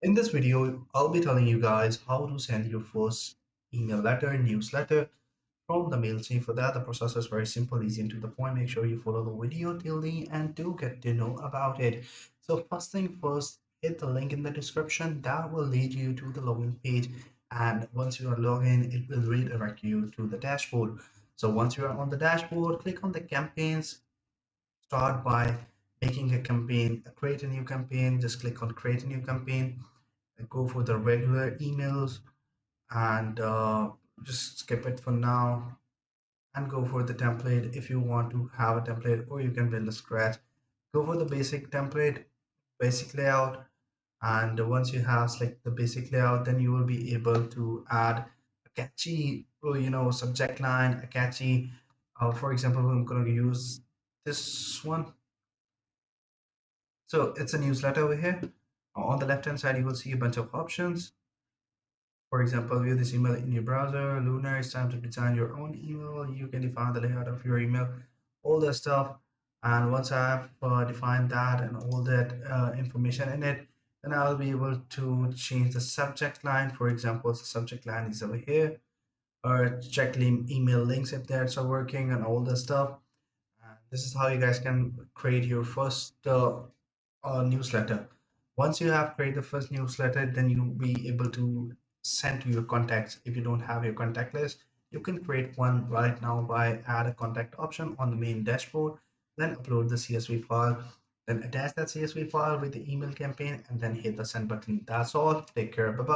In this video, I'll be telling you guys how to send your first email letter, newsletter from the Mailchimp. For that, the process is very simple, easy, and to the point. Make sure you follow the video till the end to get to know about it. So first thing first, hit the link in the description. That will lead you to the login page. And once you are logged in, it will redirect you to the dashboard. So once you are on the dashboard, click on the campaigns. Start by making a campaign, create a new campaign. Just click on create a new campaign, go for the regular emails, and just skip it for now and go for the template if you want to have a template, or you can build a scratch. Go for the basic template, basic layout, and once you have select the basic layout, then you will be able to add a catchy subject line, a catchy for example, I'm going to use this one. So it's a newsletter over here. On the left hand side you will see a bunch of options. For example, view this email in your browser. Lunar, it's time to design your own email. You can define the layout of your email, all that stuff. And once I have defined that and all that information in it, then I'll be able to change the subject line. For example, the subject line is over here, or check email links if that's are working and all that stuff. And this is how you guys can create your first newsletter. Once you have created the first newsletter, then you'll be able to send to your contacts. If you don't have your contact list, you can create one right now by add a contact option on the main dashboard, then upload the CSV file, then attach that CSV file with the email campaign, and then hit the send button. That's all. Take care. Bye bye.